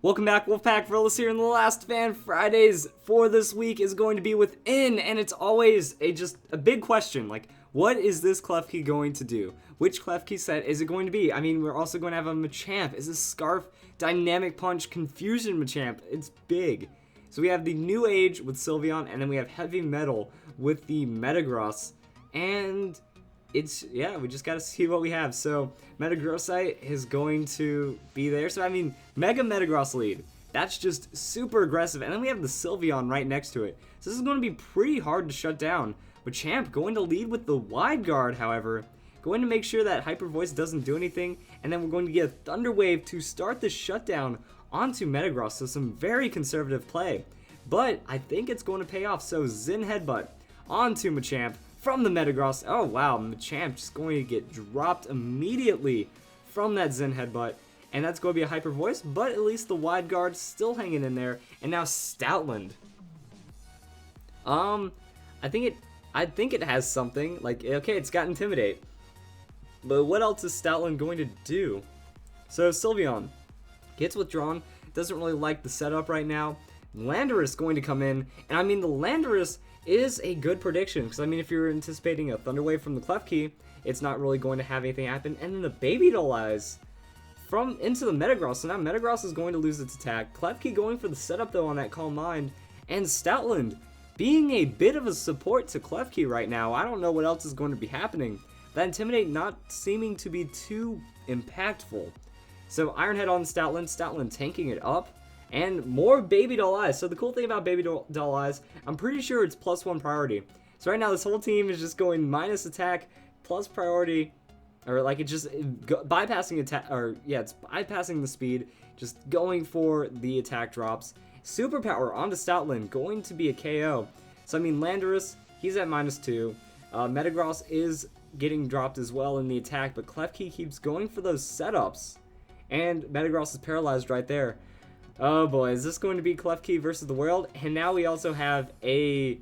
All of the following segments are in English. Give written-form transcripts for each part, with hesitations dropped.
Welcome back, Wolfpack. Verlis here, and the last Fan Fridays for this week is going to be within, and it's always just a big question, like, what is this Klefki going to do? Which Klefki set is it going to be? I mean, we're also going to have a Machamp. Is this Scarf, Dynamic Punch, Confusion Machamp? It's big. So we have the New Age with Sylveon, and then we have Heavy Metal with the Metagross, and we just gotta see what we have. So Metagrossite is going to be there. So I mean, Mega Metagross lead. That's just super aggressive. And then we have the Sylveon right next to it. So this is going to be pretty hard to shut down. Machamp going to lead with the Wide Guard, however. Going to make sure that Hyper Voice doesn't do anything. And then we're going to get a Thunder Wave to start the shutdown onto Metagross. So some very conservative play. But I think it's going to pay off. So Zen Headbutt onto Machamp from the Metagross. Oh wow, Machamp just going to get dropped immediately from that Zen Headbutt. And that's going to be a Hyper Voice, but at least the Wide Guard still hanging in there. And now Stoutland. I think it has something. Like, okay, it's got Intimidate. But what else is Stoutland going to do? So Sylveon gets withdrawn. Doesn't really like the setup right now. Landorus going to come in. And I mean, the Landorus is a good prediction, because I mean, if you're anticipating a Thunder Wave from the Klefki, it's not really going to have anything happen. And then the Baby Doll Eyes from into the Metagross. So now Metagross is going to lose its attack. Klefki going for the setup though on that Calm Mind, and Stoutland being a bit of a support to Klefki right now. I don't know what else is going to be happening. That Intimidate not seeming to be too impactful. So Iron Head on Stoutland tanking it up. And more Baby Doll Eyes. So the cool thing about Baby Doll Eyes, I'm pretty sure it's +1 priority. So right now this whole team is just going minus attack, plus priority, or like it's just bypassing attack, or yeah, it's bypassing the speed, just going for the attack drops. Superpower onto Stoutland, going to be a KO. So I mean, Landorus, he's at -2. Metagross is getting dropped as well in the attack, but Klefki keeps going for those setups. And Metagross is paralyzed right there. Oh boy, is this going to be Klefki versus the world? And now we also have a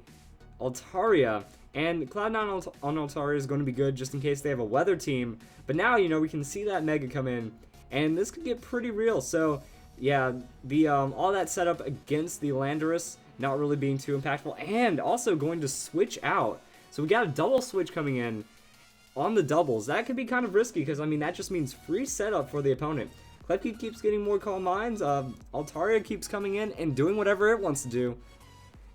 Altaria. And Cloud9 on Altaria is going to be good just in case they have a weather team. But now, you know, we can see that Mega come in. And this could get pretty real. So, yeah, the all that setup against the Landorus not really being too impactful. And also going to switch out. So we got a double switch coming in on the doubles. That could be kind of risky because, I mean, that just means free setup for the opponent. Klefki keeps getting more Calm Minds, Altaria keeps coming in and doing whatever it wants to do.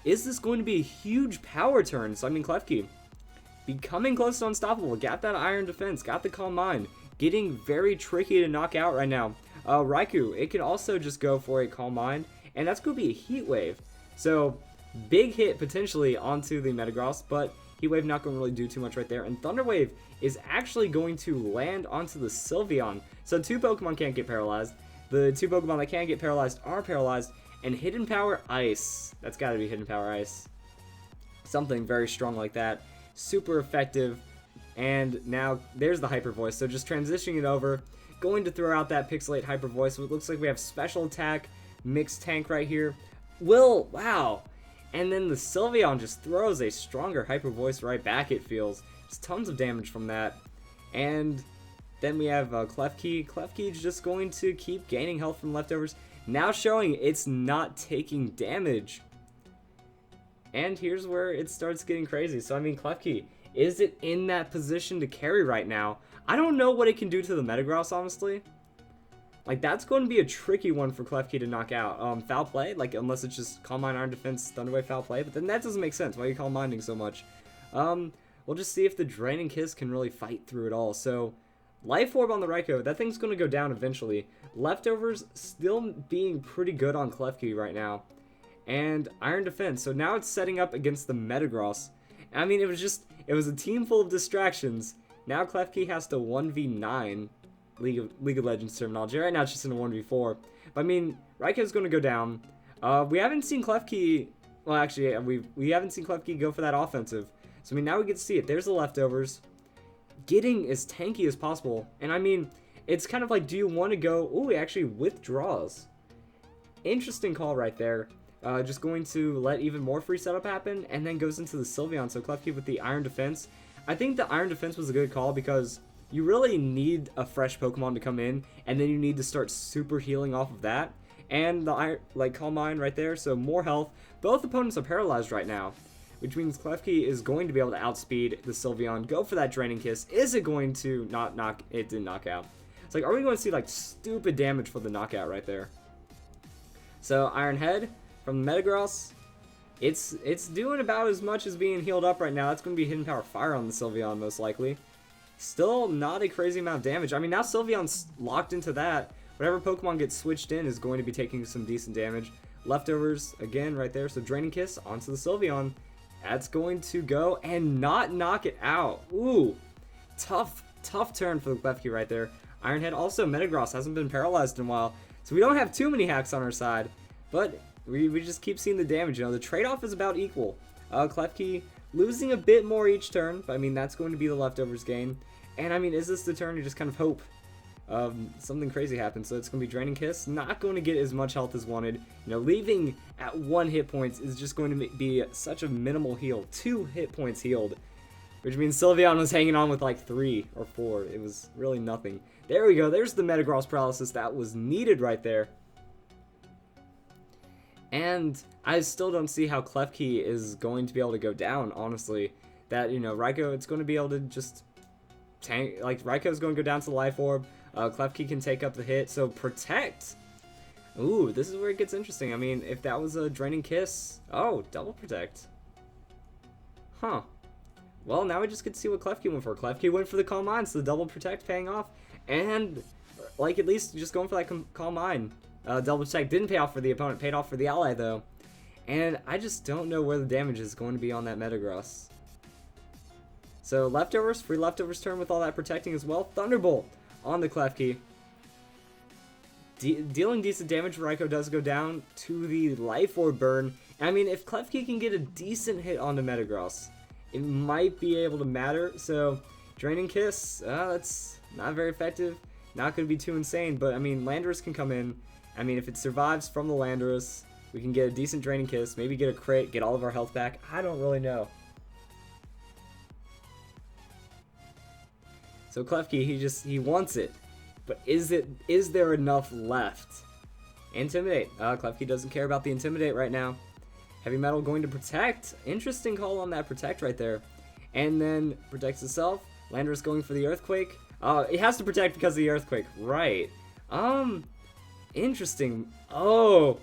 Is this going to be a huge power turn? So I mean, Klefki becoming close to unstoppable, got that Iron Defense, got the Calm Mind, getting very tricky to knock out right now. Raikou, it can also just go for a Calm Mind, and that's going to be a Heat Wave. So big hit potentially onto the Metagross, but Heat Wave not going to really do too much right there. And Thunder Wave is actually going to land onto the Sylveon. So 2 Pokemon can't get paralyzed. The 2 Pokemon that can get paralyzed are paralyzed. And Hidden Power Ice. That's got to be Hidden Power Ice. Something very strong like that. Super effective. And now there's the Hyper Voice. So just transitioning it over. Going to throw out that Pixelate Hyper Voice. So it looks like we have Special Attack, Mixed Tank right here. Wow. And then the Sylveon just throws a stronger Hyper Voice right back, it feels. Just tons of damage from that. And then we have Klefki. Klefki is just going to keep gaining health from leftovers. Now showing it's not taking damage. And here's where it starts getting crazy. So, I mean, Klefki, is it in that position to carry right now? I don't know what it can do to the Metagross, honestly. Like, that's going to be a tricky one for Klefki to knock out. Foul Play, like, unless it's just Calm Mind, Iron Defense, Thunder Wave, Foul Play. But then that doesn't make sense. Why are you Calm Minding so much? We'll just see if the Draining Kiss can really fight through it all. So, Life Orb on the Raikou, that thing's going to go down eventually. Leftovers still being pretty good on Klefki right now. And Iron Defense, so now it's setting up against the Metagross. I mean, it was a team full of distractions. Now Klefki has to 1v9. League of Legends terminology. Right now it's just in a 1v4. But I mean, Raikou's going to go down. We haven't seen Klefki... Well, actually, we haven't seen Klefki go for that offensive. So, I mean, now we get to see it. There's the leftovers. Getting as tanky as possible. And, I mean, it's kind of like, do you want to go... Ooh, he actually withdraws. Interesting call right there. Just going to let even more free setup happen. And then goes into the Sylveon. So, Klefki with the Iron Defense. I think the Iron Defense was a good call because... You really need a fresh Pokemon to come in, and then you need to start super healing off of that. and the Calm Mind right there, so more health. Both opponents are paralyzed right now, which means Klefki is going to be able to outspeed the Sylveon, go for that Draining Kiss. Is it going to not knock? It didn't knock out. It's like, are we going to see like stupid damage for the knockout right there? So Iron Head from Metagross, it's doing about as much as being healed up right now. That's going to be Hidden Power Fire on the Sylveon most likely. Still not a crazy amount of damage. I mean, now Sylveon's locked into that. Whatever Pokemon gets switched in is going to be taking some decent damage. Leftovers again right there. So Draining Kiss onto the Sylveon. That's going to go and not knock it out. Ooh, tough turn for the Klefki right there. Iron Head also, Metagross hasn't been paralyzed in a while, so we don't have too many hacks on our side, but we just keep seeing the damage. You know, the trade-off is about equal. Klefki losing a bit more each turn, but I mean, that's going to be the leftovers gain. And I mean, is this the turn you just kind of hope something crazy happens? So it's going to be Draining Kiss, not going to get as much health as wanted. You know, leaving at 1 hit points is just going to be such a minimal heal. 2 hit points healed, which means Sylveon was hanging on with like 3 or 4. It was really nothing. There we go. There's the Metagross paralysis that was needed right there. And I still don't see how Klefki is going to be able to go down, honestly. That, you know, Raikou, it's going to be able to just tank. Like, Raikou's going to go down to the Life Orb. Klefki can take up the hit. So, Protect. Ooh, this is where it gets interesting. I mean, if that was a Draining Kiss. Oh, Double Protect. Huh. Well, now we just get to see what Klefki went for. Klefki went for the Calm Mind, so the Double Protect paying off. And, like, at least just going for that Calm Mind. Double Protect didn't pay off for the opponent, paid off for the ally, though. And I just don't know where the damage is going to be on that Metagross. So, leftovers, free leftovers turn with all that protecting as well. Thunderbolt on the Klefki. Dealing decent damage, Raikou does go down to the Life Orb burn. I mean, if Klefki can get a decent hit onto Metagross, it might be able to matter. So, Draining Kiss, that's not very effective. Not going to be too insane, but I mean, Landorus can come in. I mean, if it survives from the Landorus, we can get a decent Draining Kiss, maybe get a crit, get all of our health back. I don't really know. So Klefki, he wants it. But is there enough left? Intimidate. Klefki doesn't care about the Intimidate right now. Heavy Metal going to Protect. Interesting call on that Protect right there. And then protects itself. Landorus going for the Earthquake. It has to protect because of the Earthquake. Right. Interesting. Oh,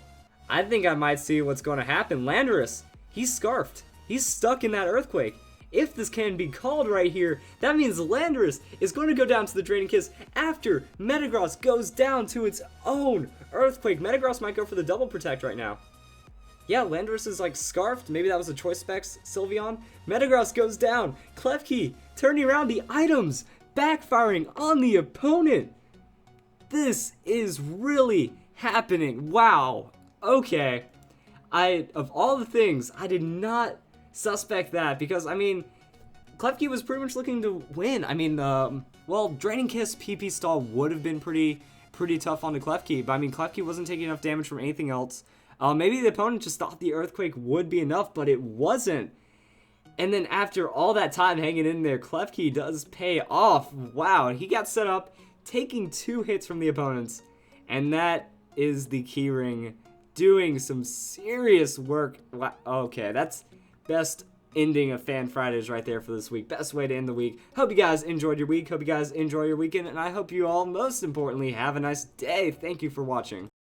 I think I might see what's going to happen. Landorus, he's scarfed. He's stuck in that Earthquake. If this can be called right here, that means Landorus is going to go down to the Draining Kiss after Metagross goes down to its own Earthquake. Metagross might go for the Double Protect right now. Yeah, Landorus is like scarfed. Maybe that was a Choice Specs Sylveon. Metagross goes down. Klefki turning around the items, backfiring on the opponent. This is really happening. Wow. Okay. Of all the things, I did not suspect that because, I mean, Klefki was pretty much looking to win. I mean, well, Draining Kiss PP stall would have been pretty tough on the Klefki, but I mean, Klefki wasn't taking enough damage from anything else. Maybe the opponent just thought the Earthquake would be enough, but it wasn't. And then after all that time hanging in there, Klefki does pay off. Wow, he got set up, taking 2 hits from the opponents. And that is the keyring doing some serious work. Wow, okay, that's best ending of Fan Fridays right there for this week. Best way to end the week. Hope you guys enjoyed your week. Hope you guys enjoy your weekend. And I hope you all, most importantly, have a nice day. Thank you for watching.